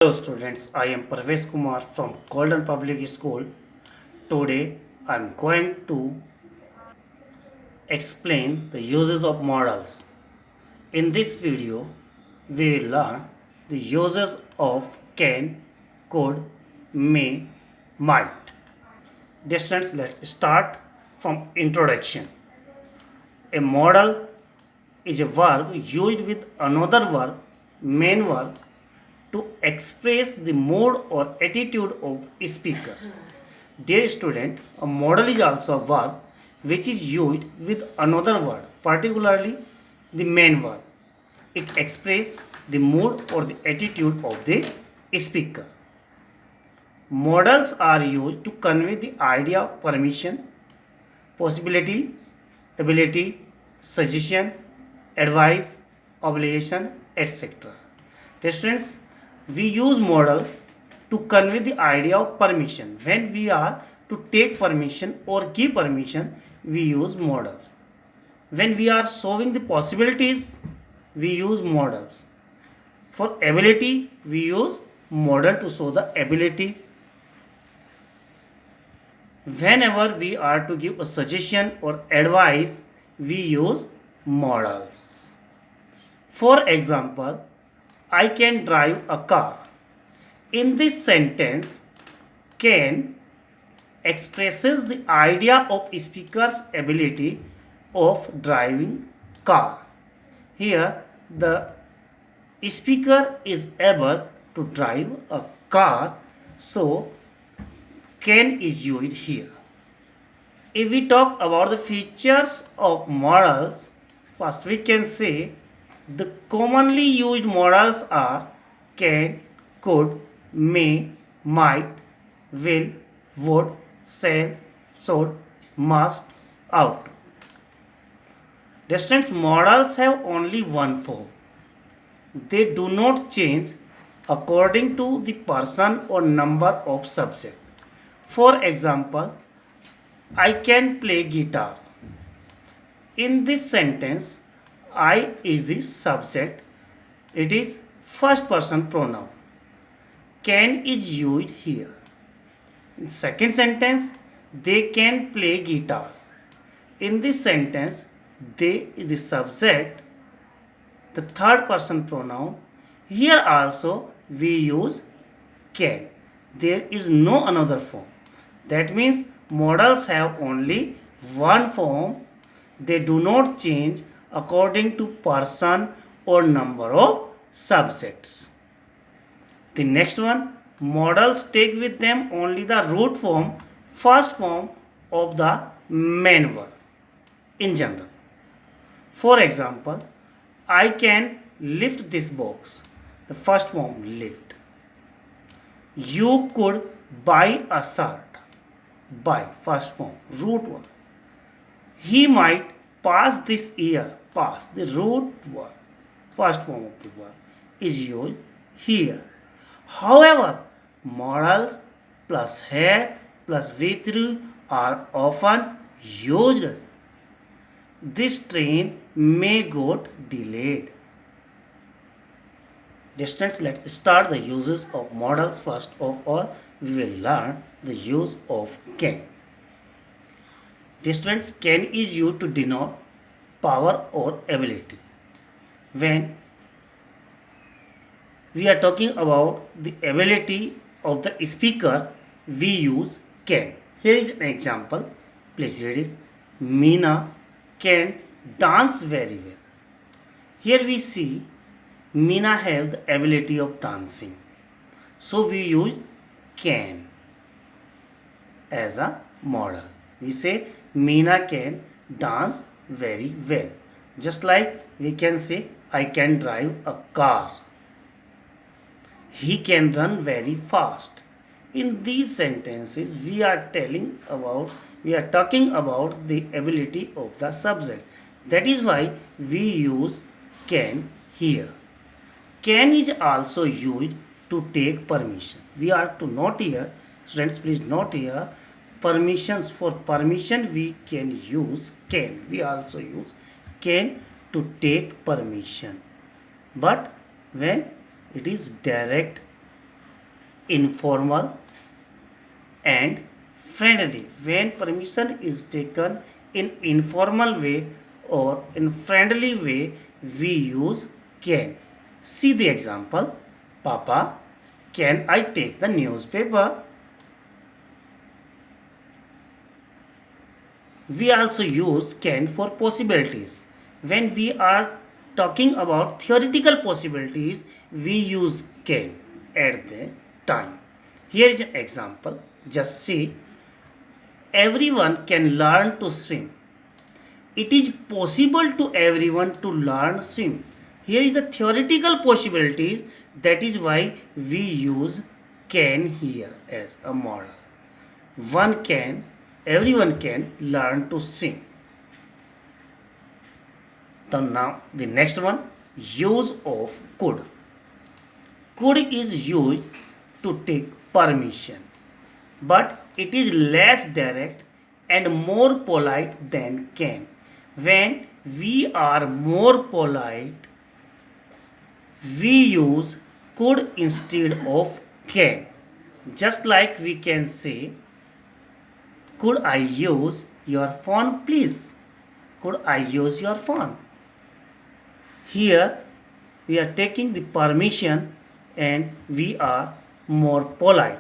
Hello students, I am Parvesh Kumar from Golden Public School. Today I am going to explain the uses of models. In this video, we will learn the uses of can, could, may, might. Dear students, let's start from introduction. A model is a verb used with another verb, main verb, to express the mood or attitude of speakers. Dear student, a model is also a verb which is used with another word, particularly the main verb. It expresses the mood or the attitude of the speaker. Models are used to convey the idea of permission, possibility, ability, suggestion, advice, obligation, etc. Students, we use model to convey the idea of permission. When we are to take permission or give permission, we use models. When we are showing the possibilities, we use models. For ability, we use model to show the ability. Whenever we are to give a suggestion or advice, we use models. For example, I can drive a car. In this sentence, can expresses the idea of speaker's ability of driving car. Here, the speaker is able to drive a car, so can is used here. If we talk about the features of models, first we can say the commonly used models are can, could, may, might, will, would, shall, should, must, ought. Distant models have only one form. They do not change according to the person or number of subject. For example, I can play guitar. In this sentence, I is the subject. It is first person pronoun. Can is used here. In second sentence, they can play guitar. In this sentence, they is the subject, the third person pronoun. Here also we use can. There is no another form. That means models have only one form. They do not change according to person or number of subjects. The next one, models take with them only the root form, first form of the main verb in general. For example, I can lift this box. The first form, lift. You could buy a shirt. Buy, first form, root one. He might pass this year. Pass, the root verb, first form of the verb, is used here. However, modals plus have plus with are often used. This train may got delayed. Distance, let's start the uses of modals. First of all, we will learn the use of can. Distance, can is used to denote power or ability. When we are talking about the ability of the speaker, we use can. Here is an example. Please read it. Meena can dance very well. Here we see Meena have the ability of dancing. So we use can as a model. We say Meena can dance very well. Just like we can say I can drive a car. He can run very fast. In these sentences, we are talking about the ability of the subject. That is why we use can here. Can is also used to take permission. We are to note here, students, please note here, permissions. For permission, we can use can. We also use can to take permission. But when it is direct informal and friendly. When permission is taken in informal way or in friendly way, we use can. See the example. Papa, can I take the newspaper? We also use can for possibilities. When we are talking about theoretical possibilities, we use can at the time. Here is an example. Just see. Everyone can learn to swim. It is possible to everyone to learn swim. Here is the theoretical possibilities. That is why we use can here as a model. Everyone can learn to swim. So now the next one, use of could. Could is used to take permission, but it is less direct and more polite than can. When we are more polite, we use could instead of can. Just like we can say, could I use your phone please? Could I use your phone? Here we are taking the permission and we are more polite.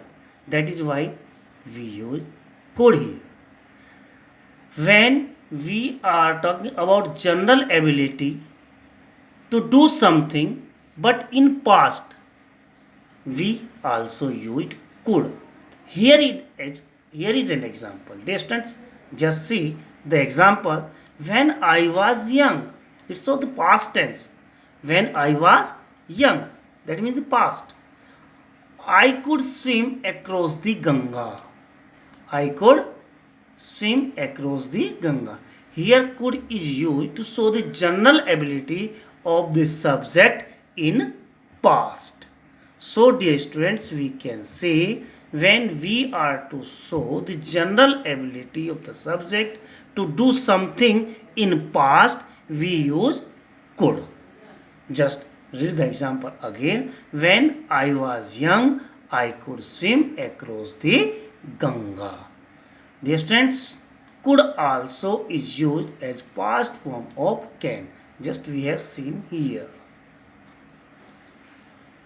That is why we use could here. When we are talking about general ability to do something but in past, we also used could. Here is an example. Dear students, just see the example. When I was young, it's so the past tense. When I was young, that means the past. I could swim across the Ganga. I could swim across the Ganga. Here could is used to show the general ability of the subject in past. So dear students, we can say when we are to show the general ability of the subject to do something in past, we use could. Just read the example again. When I was young, I could swim across the Ganga. Dear students, could also is used as past form of can. Just we have seen here.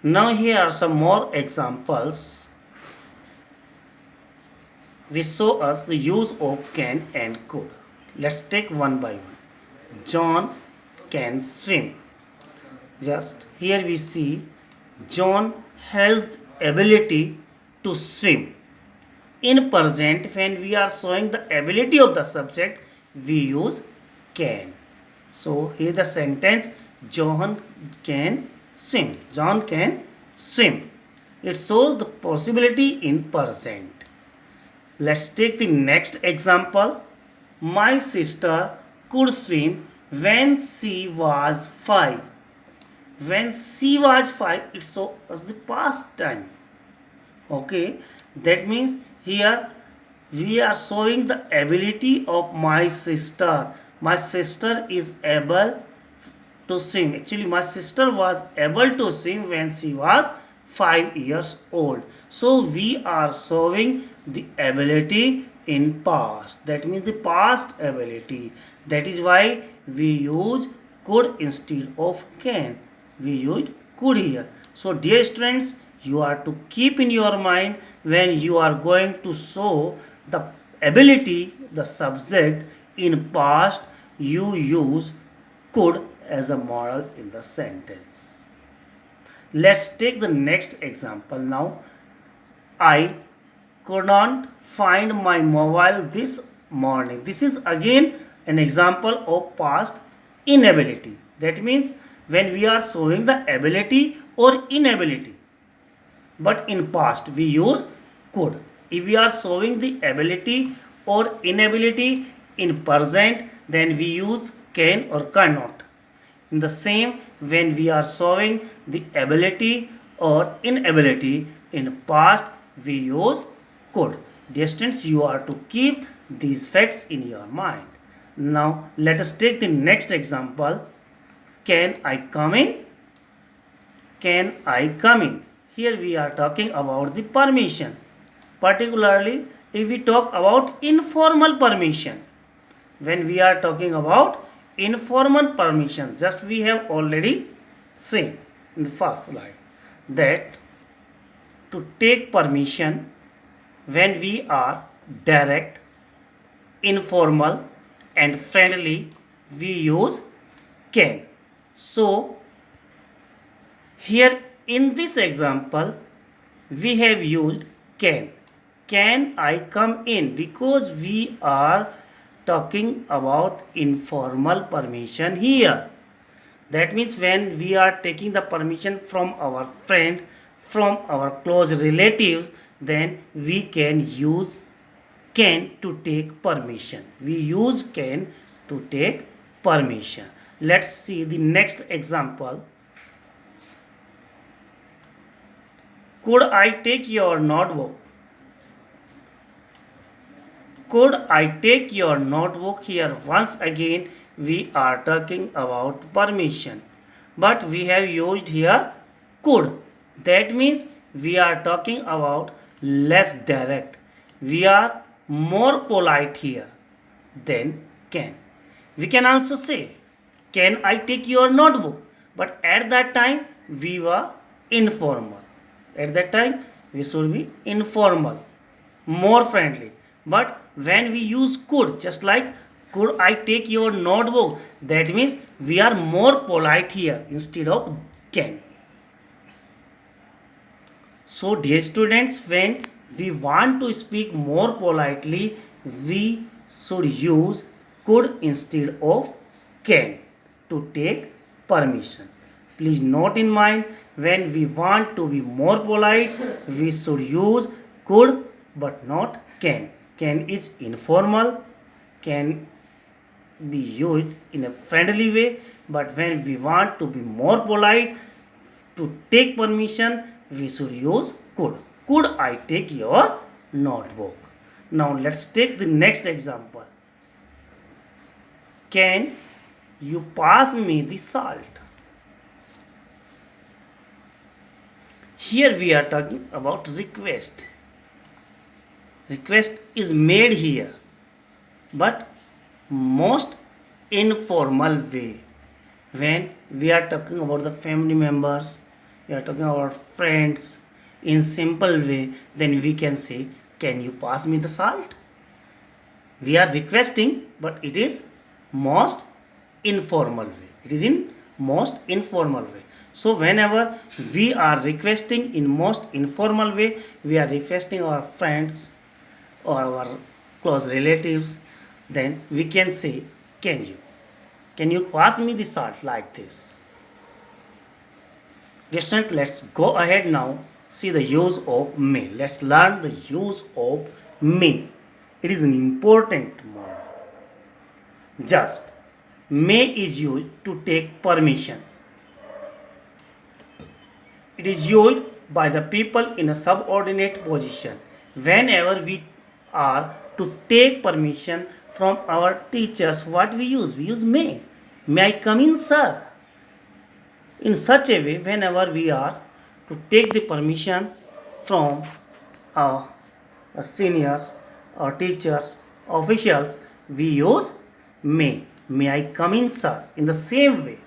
Now here are some more examples which show us the use of can and could. Let's take one by one. John can swim. Just here we see John has the ability to swim. In present, when we are showing the ability of the subject, we use can. So here the sentence, John can swim. John can swim. It shows the possibility in present. Let's take the next example. My sister could swim when she was 5. When she was 5, it shows the past time. Okay, that means here we are showing the ability of my sister. My sister is able to swim. Actually, my sister was able to swim when she was 5 years old. So we are showing the ability in past. That means the past ability. That is why we use could instead of can. We use could here. So dear students, you are to keep in your mind when you are going to show the ability, the subject in past, you use could as a model in the sentence. Let's take the next example now. I could not find my mobile this morning. This is again an example of past inability. That means when we are showing the ability or inability, but in past we use could. If we are showing the ability or inability in present, then we use can or cannot. In the same, when we are showing the ability or inability in past, we use could. Dear students, you are to keep these facts in your mind. Now let us take the next example. Can I come in? Can I come in? Here we are talking about the permission. Particularly if we talk about informal permission. When we are talking about informal permission, just we have already seen in the first slide that to take permission when we are direct, informal and friendly, we use can. So here in this example we have used can. Can I come in? Because we are talking about informal permission here. That means when we are taking the permission from our friend, from our close relatives, then we can use can to take permission. We use can to take permission. Let's see the next example. Could I take your notebook? Could I take your notebook? Here once again we are talking about permission, but we have used here could. That means we are talking about less direct. We are more polite here than can. We can also say, can I take your notebook? But at that time we were informal. At that time we should be informal, more friendly. But when we use could, just like could I take your notebook, that means we are more polite here instead of can. So dear students, when we want to speak more politely, we should use could instead of can to take permission. Please note in mind, when we want to be more polite, we should use could but not can. Can is informal, can be used in a friendly way, but when we want to be more polite, to take permission, we should use could. Could I take your notebook? Now let's take the next example. Can you pass me the salt? Here we are talking about request. Request is made here, but most informal way. When we are talking about the family members, we are talking about friends in simple way, then we can say, can you pass me the salt? We are requesting, but it is most informal way. It is in most informal way. So whenever we are requesting in most informal way, we are requesting our friends or our close relatives, then we can say, can you pass me the salt, like this. Students, let's go ahead now, see the use of may. Let's learn the use of may. It is an important one. Just may is used to take permission. It is used by the people in a subordinate position. Whenever we are to take permission from our teachers, what we use? We use may. May I come in, sir? In such a way, whenever we are to take the permission from our seniors, our teachers, officials, we use may. May I come in, sir? In the same way,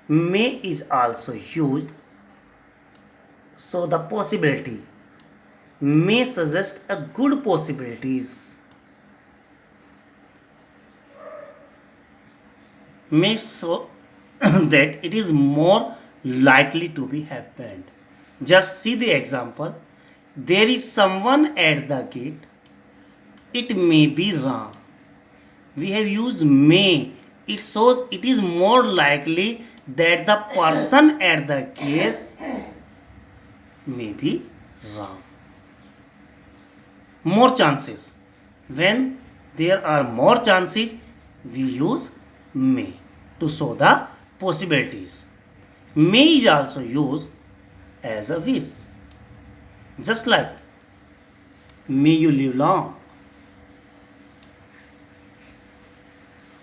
may is also used. So the possibility may suggest a good possibilities. May show that it is more likely to be happened. Just see the example. There is someone at the gate. It may be wrong. We have used may. It shows it is more likely that the person at the gate may be wrong. More chances. When there are more chances, we use may to show the possibilities. May is also used as a wish. Just like may you live long.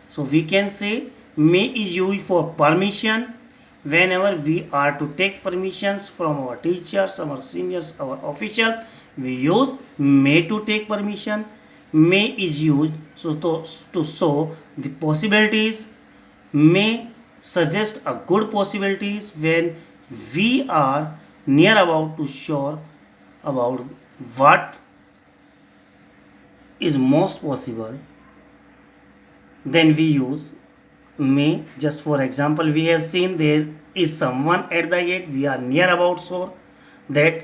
So we can say may is used for permission, Whenever we are to take permissions from our teachers, our seniors, our officials, we use may to take permission. May is used to show the possibilities. May suggest a good possibilities when we are near about to sure about what is most possible. Then we use may. Just for example, we have seen there is someone at the gate, we are near about sure that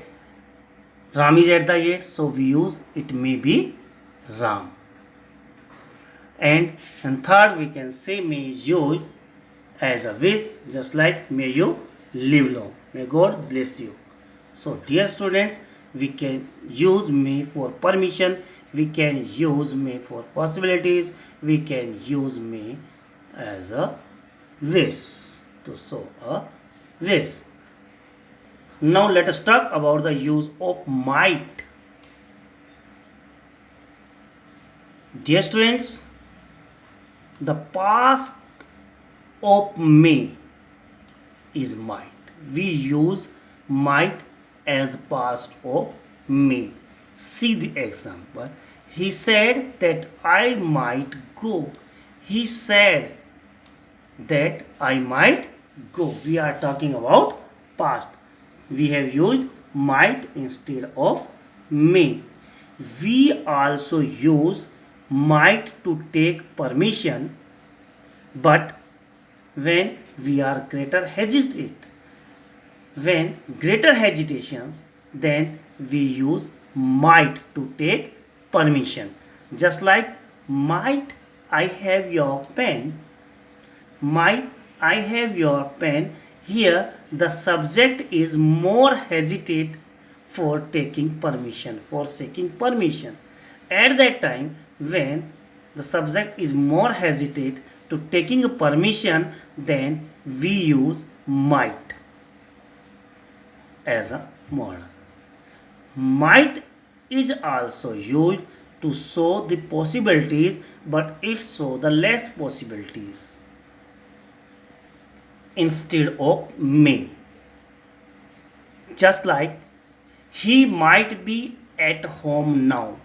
Ram is at the gate, so we use it may be Ram. And third, we can say may is used as a wish, just like may you live long, may God bless you. So dear students, we can use may for permission, we can use may for possibilities, we can use may as a wish, to show a wish. Now let us talk about the use of might. Dear students, the past of may is might. We use might as past of may. See the example. He said that I might go. He said that I might go. We are talking about past. We have used might instead of may. We also use might to take permission, but when we are greater hesitate, when greater hesitations, then we use might to take permission. Just like might I have your pen, might I have your pen. Here the subject is more hesitate for taking permission, for seeking permission. At that time, when the subject is more hesitate to taking a permission, then we use might as a model. Might is also used to show the possibilities, but it shows the less possibilities instead of may. Just like he might be at home now.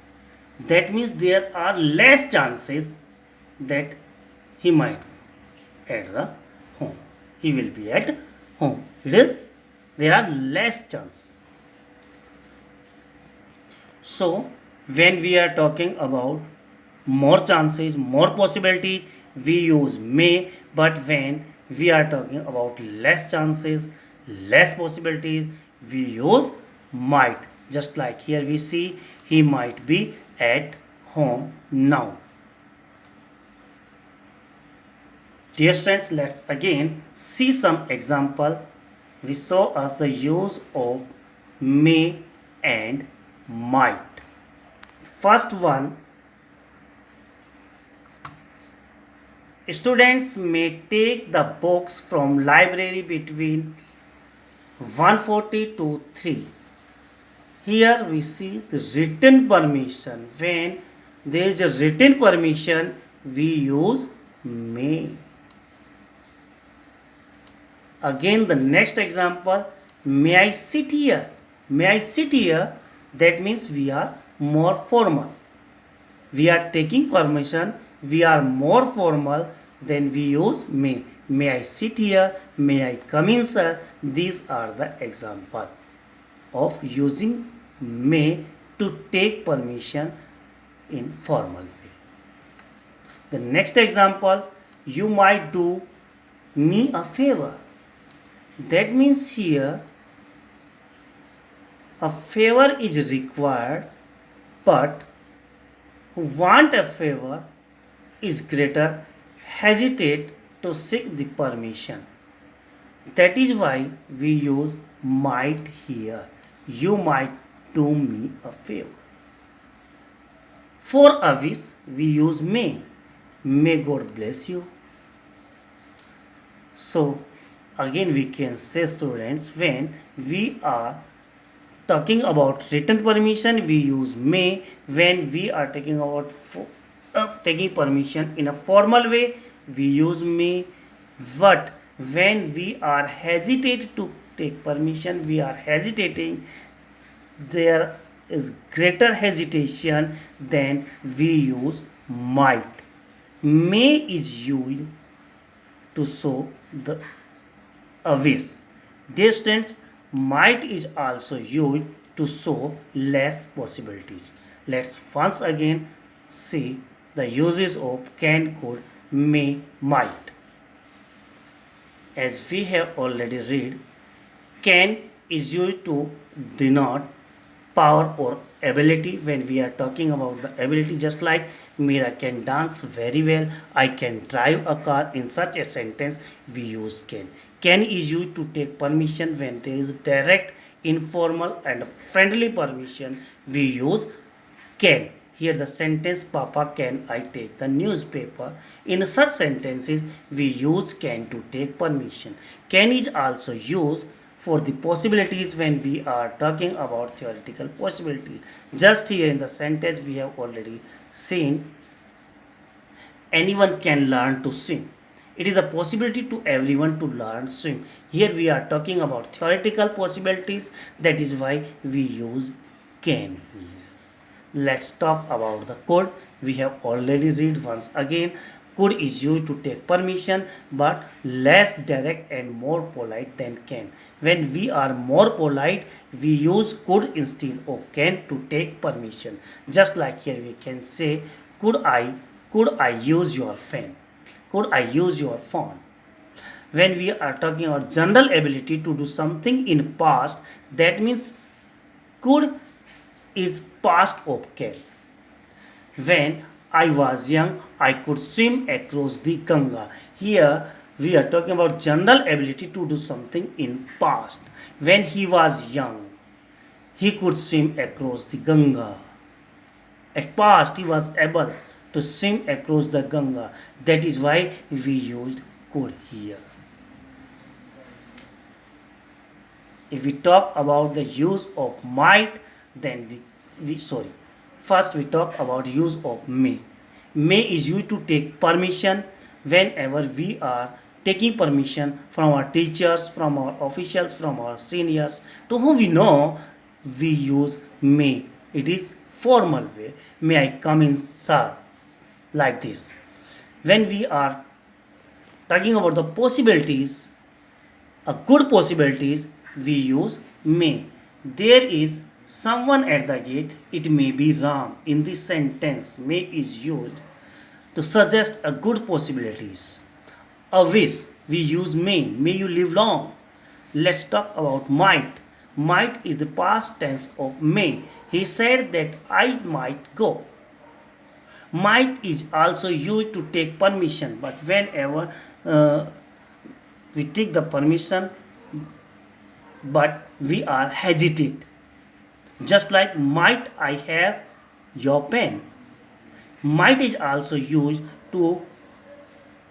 That means there are less chances that he might be at the home. He will be at home. It is, there are less chances. So when we are talking about more chances, more possibilities, we use may, but when we are talking about less chances, less possibilities, we use might. Just like here we see he might be at home now. Dear students, let's again see some example. We saw us the use of may and might. First one, students may take the books from library between 1:40 to 3. Here we see the written permission. When there is a written permission, we use may. Again the next example, may I sit here? May I sit here? That means we are more formal. We are taking permission, we are more formal, then we use may. May I sit here? May I come in, sir? These are the example of using may to take permission in formal way. The next example, you might do me a favor. That means here a favor is required, but who want a favor is greater hesitate to seek the permission. That is why we use might here. You might do me a favor. For a wish, we use may. May God bless you. So again we can say, students, when we are talking about written permission, we use may. When we are talking about taking permission in a formal way, we use may. But when we are hesitate to take permission, we are hesitating, there is greater hesitation, then we use might. May is used to show the a wish. Dear students, might is also used to show less possibilities. Let's once again see the uses of can, could, may, might. As we have already read, can is used to denote power or ability. When we are talking about the ability, just like Mira can dance very well, I can drive a car, in such a sentence we use can is used to take permission. When there is direct, informal and friendly permission, we use can. Here the sentence, Papa, can I take the newspaper? In such sentences we use can to take permission. Can is also used for the possibilities when we are talking about theoretical possibilities. Just here in the sentence we have already seen, anyone can learn to swim. It is a possibility to everyone to learn swim. Here we are talking about theoretical possibilities, that is why we use can. Let's talk about the could. We have already read once again. Could is used to take permission but less direct and more polite than can. When we are more polite, we use could instead of can to take permission. Just like here we can say, could I use your fan? Could I use your phone? When we are talking about general ability to do something in past, that means could is past of can. When I was young, I could swim across the Ganga. Here we are talking about general ability to do something in past. When he was young, he could swim across the Ganga. At past, he was able to swim across the Ganga. That is why we used could here. If we talk about the use of might, then first we talk about use of may. May is used to take permission. Whenever we are taking permission from our teachers, from our officials, from our seniors, to whom we know, we use may. It is formal way. May I come in, sir? Like this. When we are talking about the possibilities, a good possibilities, we use may. There is someone at the gate, it may be Ram. In this sentence, may is used to suggest a good possibilities. A wish, we use may you live long. Let's talk about might. Might is the past tense of may. He said that I might go. Might is also used to take permission, but whenever we take the permission, but we are hesitate. Just like might I have your pen. Might is also used to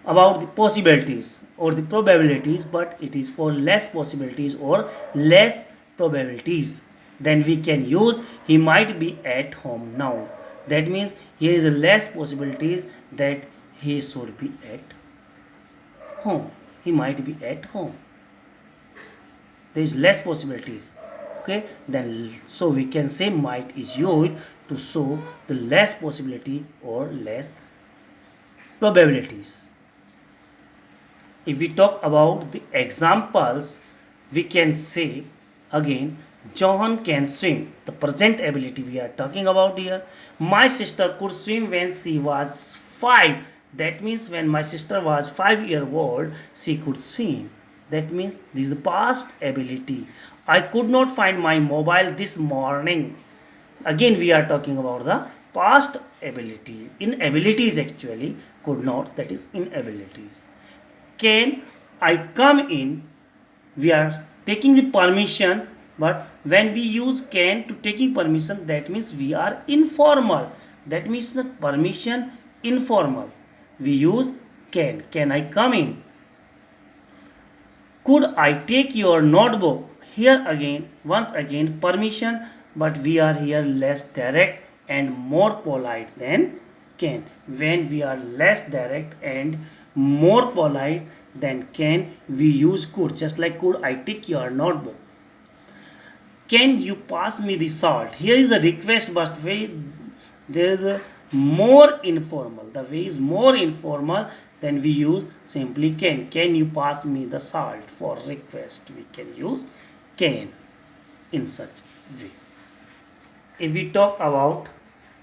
about the possibilities or the probabilities, but it is for less possibilities or less probabilities. Then we can use he might be at home now. That means here is less possibilities that he should be at home. He might be at home. There is less possibilities. Okay, then so we can say might is used to show the less possibility or less probabilities. If we talk about the examples, we can say again, Johan can swim. The present ability we are talking about here. My sister could swim when she was 5. That means when my sister was 5 years old, she could swim. That means this is the past ability. I could not find my mobile this morning. Again we are talking about the past ability. Inabilities actually, could not, that is inabilities. Can I come in? We are taking the permission, but when we use can to taking permission, that means we are informal. That means the permission informal. We use can. Can I come in? Could I take your notebook? Here again, once again, permission, but we are here less direct and more polite than can. When we are less direct and more polite, then can we use could. Just like could I take your notebook. Can you pass me the salt? Here is a request, but there is a more informal. The way is more informal. Then we use simply can. Can you pass me the salt? For request, we can use can in such way. If we talk about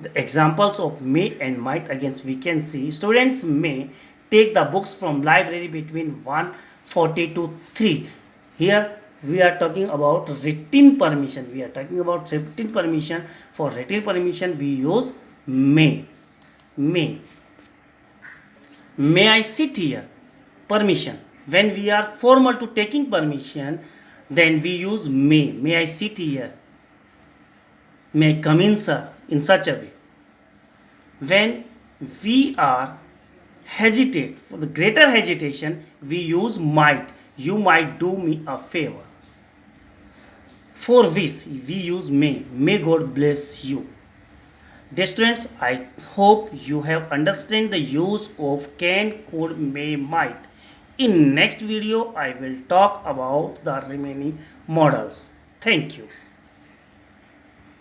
the examples of may and might, against we can see students may take the books from library between 1:40 to 3. Here we are talking about written permission. We are talking about written permission. For written permission we use may. May. May I sit here? Permission. When we are formal to taking permission, then we use may. May I sit here? May I come in, sir? In such a way. When we are hesitate, for the greater hesitation, we use might. You might do me a favor. For wish, we use may. May God bless you. Dear students, I hope you have understood the use of can, could, may, might. In next video, I will talk about the remaining models. Thank you.